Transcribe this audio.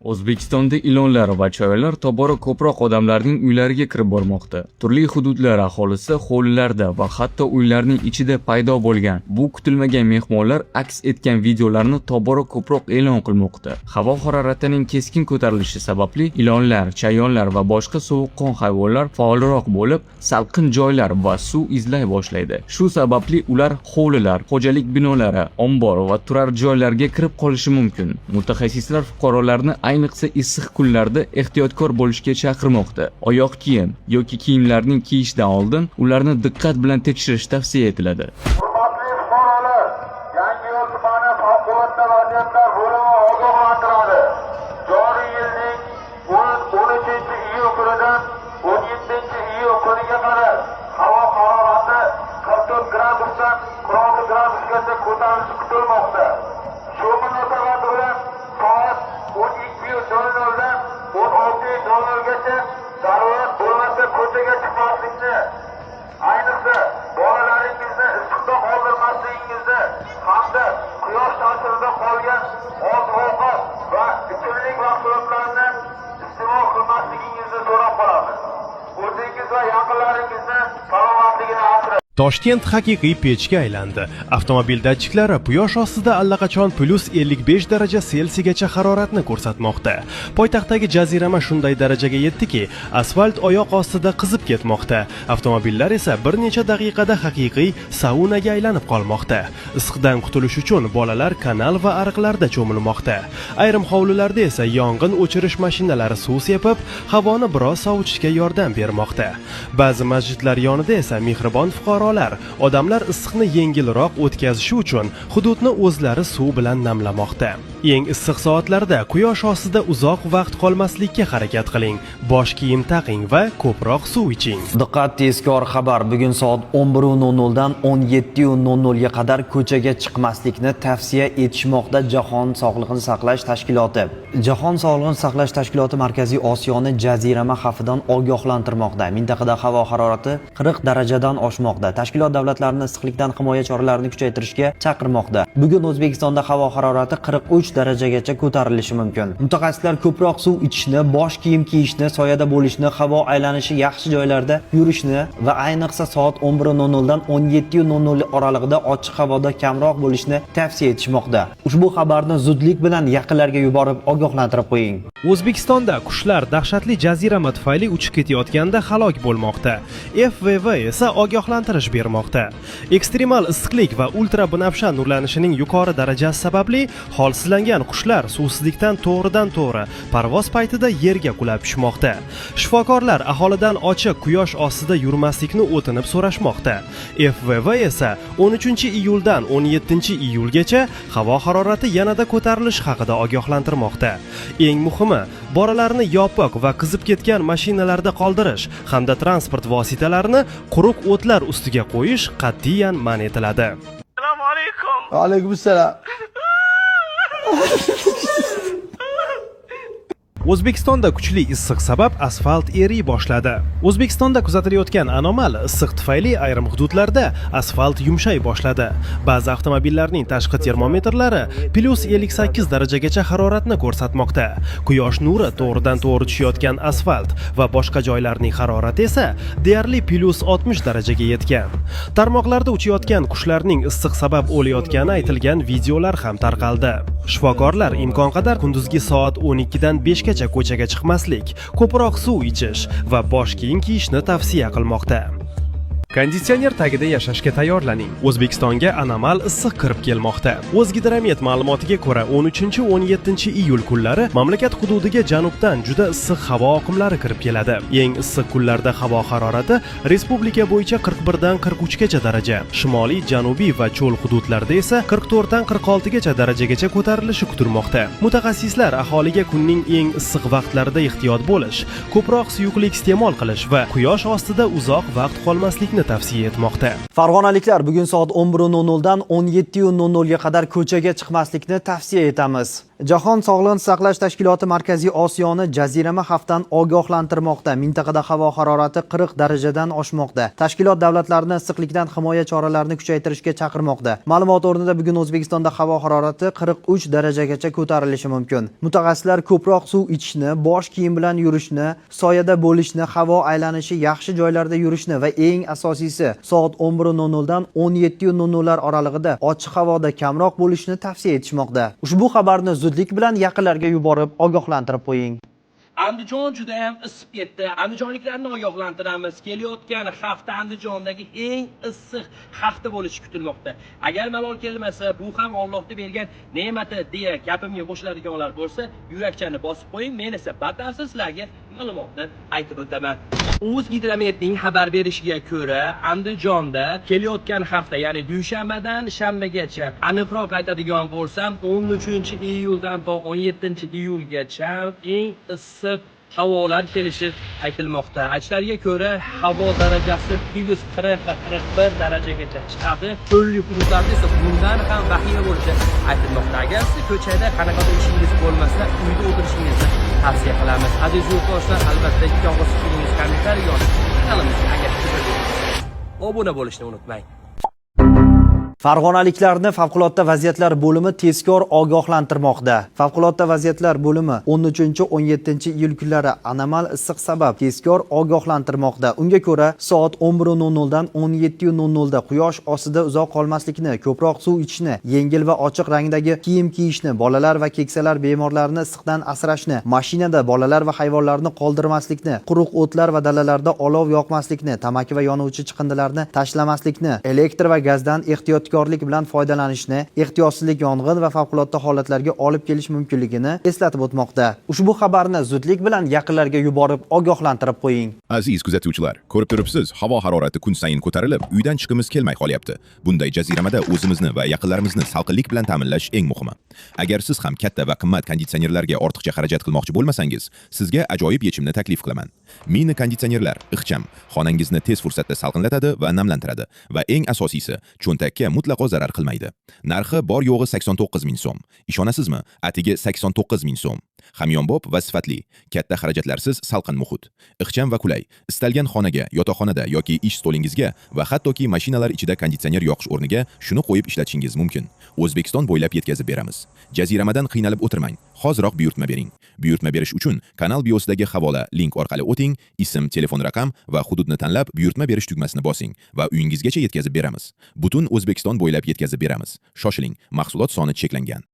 O'zbekistonda ilonlar va choylar tobora ko'proq odamlarning uylariga kirib bormoqda. Turli hududlar aholisi hovlilarda va hatto uylarning ichida paydo bo'lgan bu kutilmagan mehmonlar aks etgan videolarni tobora ko'proq e'lon qilmoqda. Havo haroratining keskin ko'tarilishi sababli ilonlar, chayonlar va boshqa sovuqqon hayvonlar faolroq bo'lib, salqin joylar va suv izlay boshlaydi. Shu sababli ular hovlilar, xo'jalik binolari, ombor va turar joylarga kirib qolishi mumkin. Mutaxassislar fuqarolarni ayniqsa issiq kunlarda ehtiyotkor bo'lishga chaqirmoqda. Oyoq kiyim yoki kiyimlarning kiyishdan oldin ularni diqqat bilan tekshirish tavsiya etiladi. Hurmatli fuqarolar, Yangiyo'l tumani favqulodda vaziyatlar bo'limi ogohlantiradi. Joriy yilning 13-iyul kunidan 17-iyul kuniga qadar havo harorati 44 gradusdan 46 gradusgacha ko'tarilishi kutilmoqda. Shu munosabat bilan soat 12:00dan 16:00gacha zarurat bo'lmasa ko'chaga chiqmaslikni, ayniqsa bolalaringizni issiqda qoldirmasligingizni hamda quyosh ta'sirida qolgan oziq-ovqat va ichimlik mahsulotlarini iste'mol qilmasligingizni so'rab qolamiz. O'zingiz va yaqinlaringizni salomatligini asrang. Toshkent haqiqiy pechga aylandi. Avtomobil datchiklari quyosh ostida allaqachon +55 daraja Selsigacha haroratni ko'rsatmoqda. Poytaxtdagi jazirama shunday darajaga yetdiki, asfalt oyoq ostida qizib ketmoqda. Avtomobillar esa bir necha daqiqada haqiqiy saunaga aylanib qolmoqda. Issiqdan qutulish uchun bolalar kanal va ariqlarda cho'milmoqda. Ayrim hovlilarda esa yong'in o'chirish mashinalari suv sepib, havoni biroz sovutishga yordam bermoqda. Ba'zi masjidlar yonida esa mehribon fuqarolar odamlar issiqni yengilroq o'tkazishi uchun hududni o'zlari suv bilan namlamoqda. Eng issiq soatlarda quyosh ostida uzoq vaqt qolmaslikka harakat qiling. Bosh kiyim taqing va ko'proq suv iching. Diqqat, tezkor xabar. Bugun soat 11:00 dan 17:00 ga qadar ko'chaga chiqmaslikni tavsiya etishmoqda Jahon Sog'liqni saqlash tashkiloti. Jahon Sog'liqni saqlash tashkiloti Markaziy Osiyoni jazirama xavfidan ogohlantirmoqda. Mintaqada havo harorati 40 darajadan oshmoqda. Tashkilot davlatlarni issiqlikdan himoya choralarini kuchaytirishga chaqirmoqda. Bugun O'zbekistonda havo harorati 43 darajagacha ko'tarilishi mumkin. Mutaxassislar ko'proq suv ichishni, bosh kiyim kiyishni, soyada bo'lishni, havo aylanishi yaxshi joylarda yurishni va ayniqsa soat 11:00 dan 17:00 oralig'ida ochiq havoda kamroq bo'lishni tavsiya etishmoqda. Ushbu xabarni zudlik bilan yaqinlarga yuborib ogohlantirib qo'ying. O'zbekistonda qushlar dahshatli jazirama tufayli uchib ketayotganda halok bo'lmoqda. FVV esa ogohlantirish bermoqda. Ekstremal issiqlik va ultra binafsha nurlanishining yuqori darajasi sababli holsizlangan qushlar suvsizlikdan to'g'ridan-to'g'ri parvoz paytida yerga qulab tushmoqda. Shifokorlar aholidan ochiq quyosh ostida yurmaslikni o'tinib so'rashmoqda. FVV esa 13-iyuldan 17-iyulgacha havo harorati yanada ko'tarilishi haqida ogohlantirmoqda. Eng muhimi, bolalarni yopiq va qizib ketgan mashinalarda qoldirish hamda transport vositalarini quruq o'tlar ustiga qo'yish qat'iyan man etiladi. Assalomu alaykum. Va alaykum assalom. O'zbekistonda kuchli issiq sabab asfalt eriy boshladi. O'zbekistonda kuzatilayotgan anomal issiq tufayli ayrim hududlarda asfalt yumshay boshladi. Ba'zi avtomobillarning tashqi termometrlari +58 darajagacha haroratni ko'rsatmoqda. Quyosh nuri to'g'ridan-to'g'ri tushayotgan asfalt va boshqa joylarning harorati esa deyarli +60 darajaga yetgan. Tarmoqlarda uchayotgan qushlarning issiq sabab o'layotgani aytilgan videolar ham tarqaldi. Shifokorlar imkon qadar kunduzgi soat 12 dan 5 gacha ko'chaga chiqmaslik, ko'proq suv ichish va bosh kiyim kiyishni tavsiya qilmoqda. Konditsioner tagida yashashga tayyorlaning. O'zbekistonga anomal issiq kirib kelmoqda. O'zgidromet ma'lumotiga ko'ra 13-17-iyul kunlari mamlakat hududiga janubdan juda issiq havo oqimlari kirib keladi. Eng issiq kunlarda havo harorati respublika bo'yicha 41 dan 43 gacha daraja, shimoliy, janubiy va cho'l hududlarda esa 44 dan 46 gacha darajagacha ko'tarilishi kutilmoqda. Mutaxassislar aholiga kunning eng issiq vaqtlarida ehtiyot bo'lish, ko'proq suyuqlik iste'mol qilish va quyosh ostida uzoq vaqt qolmaslikni tavsiya etmoqda. Farg'onaliklar bugun soat 11:00 dan 17:00 ga qadar ko'chaga chiqmaslikni tavsiya etamiz. Jahon Sog'liqni saqlash tashkiloti Markaziy Osiyoni jazirama xavfdan ogohlantirmoqda. Mintaqada havo harorati 40 darajadan oshmoqda. Tashkilot davlatlarni issiqlikdan himoya choralarini kuchaytirishga chaqirmoqda. Ma'lumot o'rnida bugun O'zbekistonda havo harorati 43 darajagacha ko'tarilishi mumkin. Mutaxassislar ko'proq suv ichishni, bosh kiyim bilan yurishni, soyada bo'lishni, havo aylanishi yaxshi joylarda yurishni va eng asosiysi soat 11:00 dan 17:00 lar oralig'ida ochiq havoda kamroq bo'lishni tavsiya etishmoqda. Ushbu xabarni zudlik bilan yaqinlarga yuborib ogohlantirib qo'ying. Andijon juda ham isib ketdi. Andijonliklarni ogohlantiramiz. Kelayotgan hafta Andijondagi eng issiq hafta bo'lishi kutilmoqda. Agar malol kelmasa, bu ham Allohning bergan ne'mati deya gapimga qo'shiladiganlar bo'lsa, yurakchani bosib qo'ying. Men esa batafsil sizlarga ma'lumotni aytib o'taman. O'zgidrometning xabar berishiga ko'ra, Andijonda kelayotgan hafta, ya'ni dushanbadan shanbagacha, aniqroq aytadigan bo'lsam, 13-iyuldan to 17-iyulgacha eng issiq havolar kelishi aytilmoqda. Aytishlariga ko'ra, havo darajasi -40 va 41 darajagacha chiqadi. Turli hududlarda esa bundan ham vahima bo'lishi aytilmoqda. Agar siz ko'chada qanaqadir ishingiz bo'lmasa, uyda o'tirishingizni tavsiya qilamiz. Aziz yurtdoshlar, albatta ikki og'iz fikringiz kommentariy yozing. Kanalimizga agar obuna bo'lishni unutmang. Farg'onaliklarni favqulodda vaziyatlar bo'limi tezkor ogohlantirmoqda. Favqulodda vaziyatlar bo'limi 13-17 kunlari anomal issiq sabab tezkor ogohlantirmoqda. Unga ko'ra, soat 11:00 dan 17:00 da quyosh ostida uzoq qolmaslikni, ko'proq suv ichishni, yengil va ochiq rangdagi kiyim kiyishni, bolalar va keksalar bemorlarini issiqdan asrashni, mashinada bolalar va hayvonlarni qoldirmaslikni, quruq o'tlar va dalalarda olov yoqmaslikni, tamaki va yonuvchi chiqindilarni tashlamaslikni, elektr va gazdan ehtiyot bilan foydalanishni, ehtiyotsizlik yong'in va favqulodda holatlarga olib kelish mumkinligini eslatib o'tmoqda. Ushbu xabarni zudlik bilan yaqinlarga yuborib ogohlantirib qo'ying. Aziz kuzatuvchilar, ko'rib turibsiz, havo harorati kun sayin ko'tarilib, uydan chiqimiz kelmay qolyapti. Bunday jaziramada o'zimizni va yaqinlarimizni salqinlik bilan ta'minlash eng muhimi. Agar siz ham katta va qimmat konditsionerlarga ortiqcha xarajat qilmoqchi bo'lmasangiz, sizga ajoyib yechimni taklif qilaman. Mini konditsionerlar ixcham, xonangizni tez fursatda salqinlatadi va namlantiradi va eng asosiysi, cho'ntakka mutlaqo zarar qilmaydi. Narxi bor yo'g'i 89 ming so'm. Ishonasizmi? Atigi 89 ming so'm. Hamyonbop va sifatli, katta xarajatlarsiz salqin muhit. Ixcham va qulay. Istalgan xonaga, yotoqxonada yoki ish stolingizga va hattoki mashinalar ichida konditsioner yoqish o'rniga shuni qo'yib ishlatishingiz mumkin. O'zbekiston bo'ylab yetkazib beramiz. Jaziramadan qiynalib o'tirmang. Hoziroq buyurtma bering. Buyurtma berish uchun kanal biosidagi havola link orqali o'ting, ism, telefon raqam va hududni tanlab buyurtma berish tugmasini bosing va uyingizgacha yetkazib beramiz. Butun O'zbekiston bo'ylab yetkazib beramiz. Shoshiling, mahsulot soni cheklangan.